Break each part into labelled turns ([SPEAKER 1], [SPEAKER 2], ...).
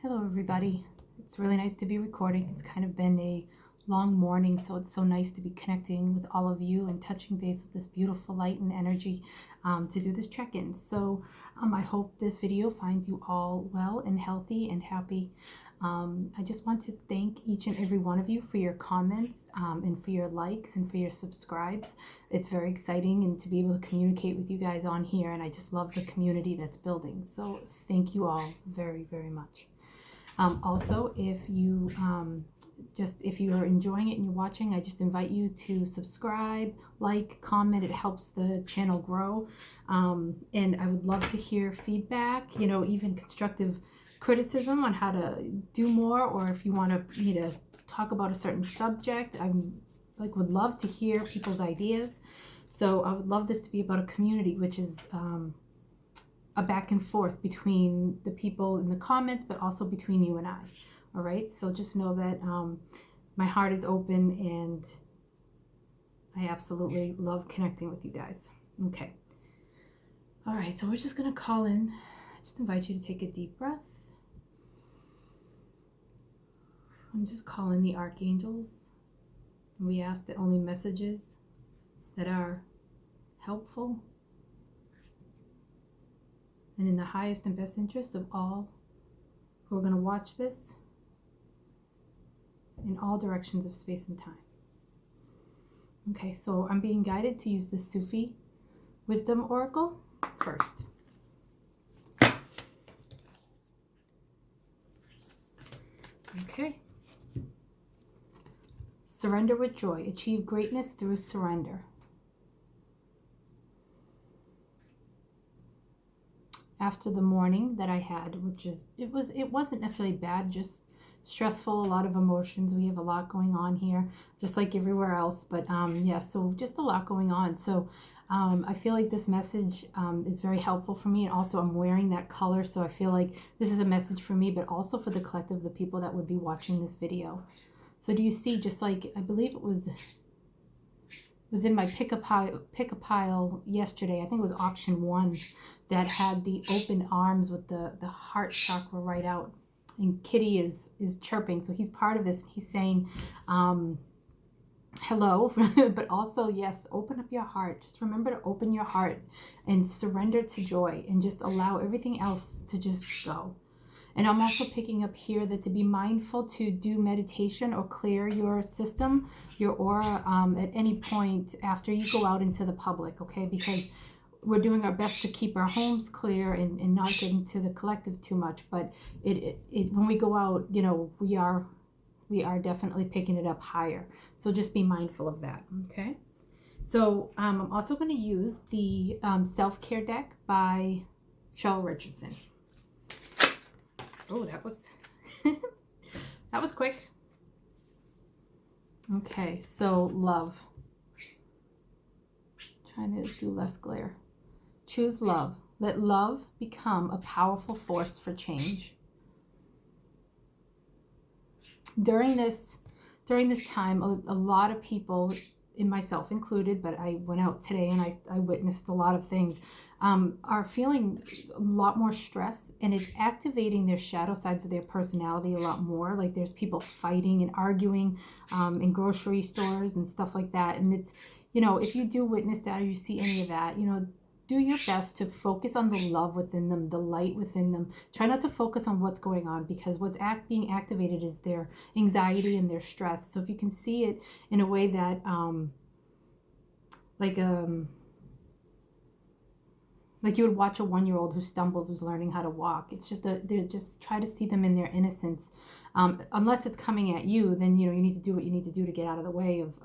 [SPEAKER 1] Hello everybody. It's really nice to be recording. It's kind of been a long morning, so it's so nice to be connecting with all of you and touching base with this beautiful light and energy to do this check-in. So I hope this video finds you all well and healthy and happy. I just want to thank each and every one of you for your comments and for your likes and for your subscribes. It's very exciting and to be able to communicate with you guys on here, and I just love the community that's building. So thank you all very, very much. Also, if you are enjoying it and you're watching, I just invite you to subscribe, like, comment. It helps the channel grow. And I would love to hear feedback, even constructive criticism on how to do more, or if you want me to talk about a certain subject. Would love to hear people's ideas. So I would love this to be about a community, which is a back and forth between the people in the comments, but also between you and I. All right, so just know that my heart is open and I absolutely love connecting with you guys. Okay. All right, so we're just gonna call in. I just invite you to take a deep breath. And just call in the archangels. We ask that only messages that are helpful and in the highest and best interest of all who are going to watch this in all directions of space and time. Okay, so I'm being guided to use the Sufi Wisdom Oracle first. Okay. Surrender with joy. Achieve greatness through surrender. After the morning that I had, it wasn't necessarily bad, just stressful, a lot of emotions. We have a lot going on here, just like everywhere else. But yeah, so just a lot going on. So I feel like this message is very helpful for me. And also I'm wearing that color, so I feel like this is a message for me, but also for the collective, the people that would be watching this video. So do you see, just like, I believe it was in my pick a pile yesterday. I think it was option 1 that had the open arms with the heart chakra right out. And Kitty is chirping, so he's part of this. He's saying hello, but also, yes, open up your heart. Just remember to open your heart and surrender to joy and just allow everything else to just go. And I'm also picking up here that to be mindful to do meditation or clear your system, your aura, at any point after you go out into the public, okay? Because we're doing our best to keep our homes clear and not get into the collective too much. But when we go out, we are definitely picking it up higher. So just be mindful of that, okay? So I'm also going to use the Self-Care deck by Cheryl Richardson. Oh, that was that was quick. Okay, so love. Trying to do less glare. Choose love. Let love become a powerful force for change. During this time, a lot of people, and myself included, but I went out today and I witnessed a lot of things, are feeling a lot more stress, and it's activating their shadow sides of their personality a lot more. Like there's people fighting and arguing in grocery stores and stuff like that. And it's, if you do witness that or you see any of that, do your best to focus on the love within them, the light within them. Try not to focus on what's going on, because what's being activated is their anxiety and their stress. So if you can see it in a way that, like you would watch a 1-year-old who stumbles, who's learning how to walk. It's just just try to see them in their innocence. Unless it's coming at you, then you need to do what you need to do to get out of the way of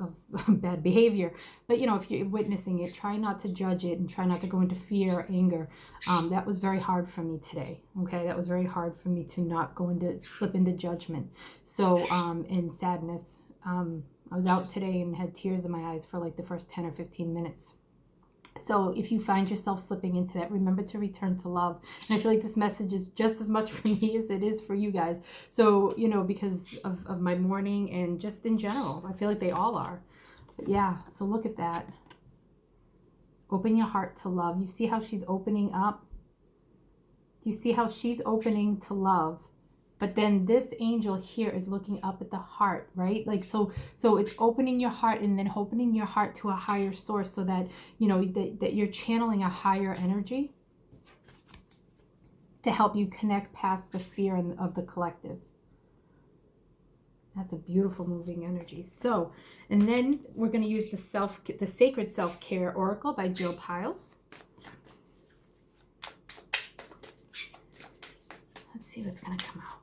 [SPEAKER 1] bad behavior. But if you're witnessing it, try not to judge it and try not to go into fear or anger. That was very hard for me today. Okay, that was very hard for me to not slip into judgment. So in sadness, I was out today and had tears in my eyes for like the first 10 or 15 minutes. So if you find yourself slipping into that, remember to return to love. And I feel like this message is just as much for me as it is for you guys. So, because of my morning and just in general, I feel like they all are. But yeah, so look at that. Open your heart to love. You see how she's opening up? Do you see how she's opening to love? But then this angel here is looking up at the heart, right? Like, so it's opening your heart and then opening your heart to a higher source so that, you know, that you're channeling a higher energy to help you connect past the fear of the collective. That's a beautiful moving energy. So, and then we're going to use the Sacred Self-Care Oracle by Jill Pyle. Let's see what's going to come out.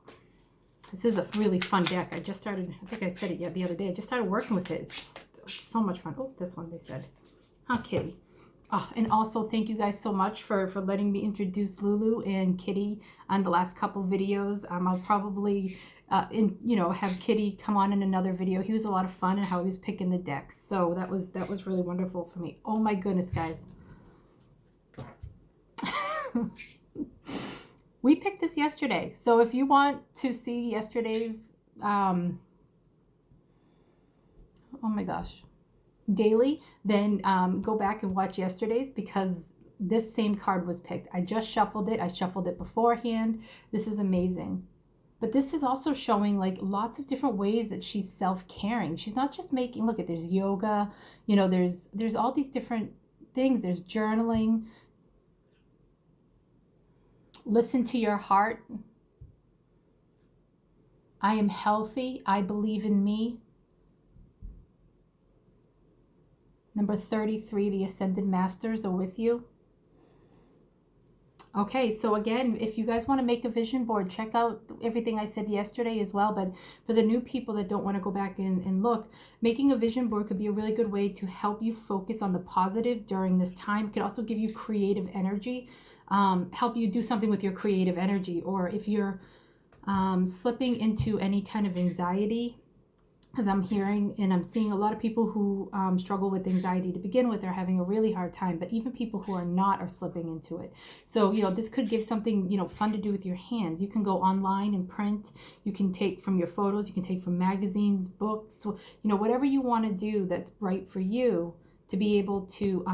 [SPEAKER 1] This is a really fun deck. I just started, I think I said it the other day. I just started working with it. It's just so much fun. Oh, this one they said. Huh, Kitty. Oh, and also thank you guys so much for letting me introduce Lulu and Kitty on the last couple videos. I'll probably, have Kitty come on in another video. He was a lot of fun and how he was picking the decks. So that was really wonderful for me. Oh my goodness, guys. We picked this yesterday. So if you want to see yesterday's, oh my gosh, daily, then go back and watch yesterday's, because this same card was picked. I just shuffled it. I shuffled it beforehand. This is amazing. But this is also showing like lots of different ways that she's self-caring. She's not just making, look at, there's yoga, you know, there's all these different things. There's journaling. Listen to your heart. I am healthy. I believe in me. Number 33, the Ascended Masters are with you. Okay, so again, if you guys want to make a vision board, check out everything I said yesterday as well. But for the new people that don't want to go back and look, making a vision board could be a really good way to help you focus on the positive during this time. It could also give you creative energy. Help you do something with your creative energy, or if you're slipping into any kind of anxiety, as I'm hearing and I'm seeing a lot of people who struggle with anxiety to begin with are having a really hard time, but even people who are not are slipping into it. So, you know, this could give something, you know, fun to do with your hands. You can go online and print. You can take from your photos. You can take from magazines, books, you know, whatever you want to do that's right for you, to be able to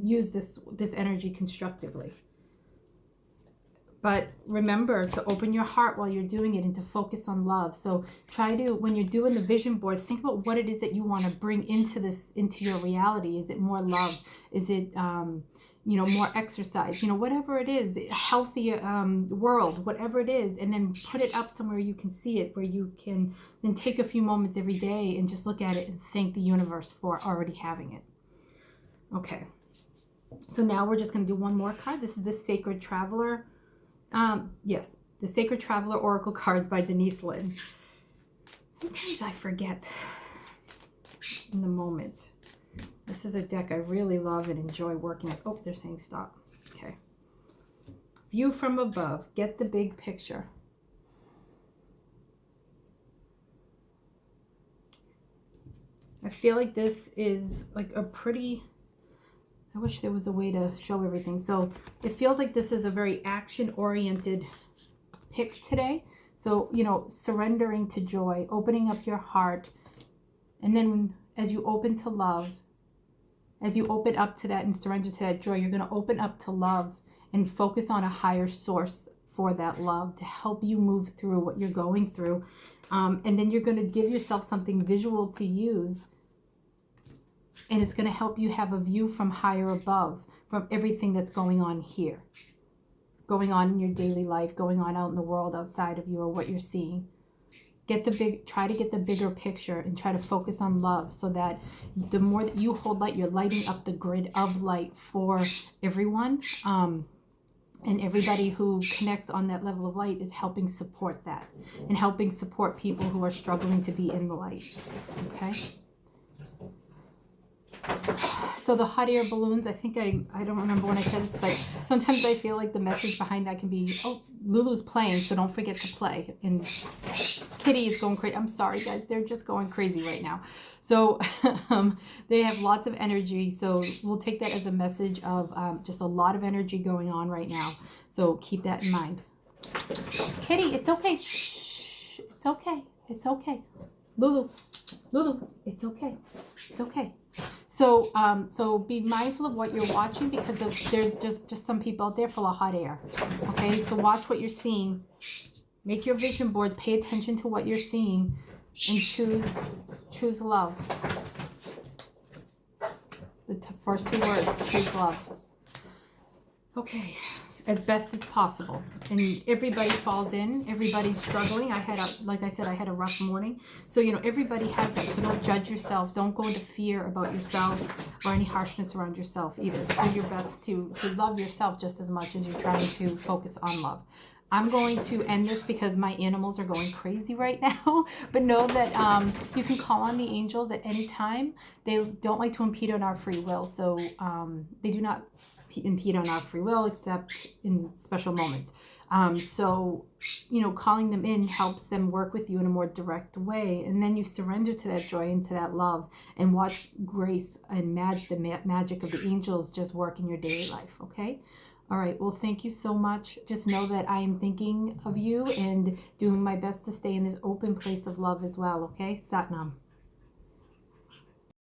[SPEAKER 1] use this energy constructively. But remember to open your heart while you're doing it and to focus on love. So try to, when you're doing the vision board, think about what it is that you want to bring into your reality. Is it more love? Is it, more exercise? You know, whatever it is, a healthy world, whatever it is, and then put it up somewhere you can see it, where you can then take a few moments every day and just look at it and thank the universe for already having it. Okay. So now we're just going to do one more card. This is the Sacred Traveler. Yes, the Sacred Traveler Oracle cards by Denise Lynn. Sometimes I forget in the moment. This is a deck I really love and enjoy working with. Oh, they're saying stop. Okay. View from above. Get the big picture. I feel like this is like a pretty... I wish there was a way to show everything. So it feels like this is a very action-oriented pick today. So, you know, surrendering to joy, opening up your heart. And then as you open to love, as you open up to that and surrender to that joy, you're going to open up to love and focus on a higher source for that love to help you move through what you're going through. And then you're going to give yourself something visual to use. And it's going to help you have a view from higher above, from everything that's going on here, going on in your daily life, going on out in the world outside of you, or what you're seeing. Try to get the bigger picture and try to focus on love, so that the more that you hold light, you're lighting up the grid of light for everyone. And everybody who connects on that level of light is helping support that and helping support people who are struggling to be in the light. Okay. So the hot air balloons, I think I don't remember when I said this, but sometimes I feel like the message behind that can be, oh, Lulu's playing, so don't forget to play. And Kitty is going crazy. I'm sorry, guys. They're just going crazy right now. So they have lots of energy. So we'll take that as a message of just a lot of energy going on right now. So keep that in mind. Kitty, it's okay. Shh. It's okay. It's okay. Lulu, it's okay. It's okay. So so be mindful of what you're watching, because there's just some people out there full of hot air. Okay, so watch what you're seeing Make your vision boards. Pay attention to what you're seeing and choose love. The first 2 words, choose love. Okay, as best as possible. And everybody falls in. Everybody's struggling. Like I said, I had a rough morning. So, everybody has that. So don't judge yourself. Don't go into fear about yourself or any harshness around yourself either. Do your best to love yourself just as much as you're trying to focus on love. I'm going to end this because my animals are going crazy right now. But know that you can call on the angels at any time. They don't like to impede on our free will. So they do not impede on our free will except in special moments. So, calling them in helps them work with you in a more direct way. And then you surrender to that joy and to that love and watch grace and the magic of the angels just work in your daily life. Okay? All right. Well, thank you so much. Just know that I am thinking of you and doing my best to stay in this open place of love as well. Okay? Sat Nam.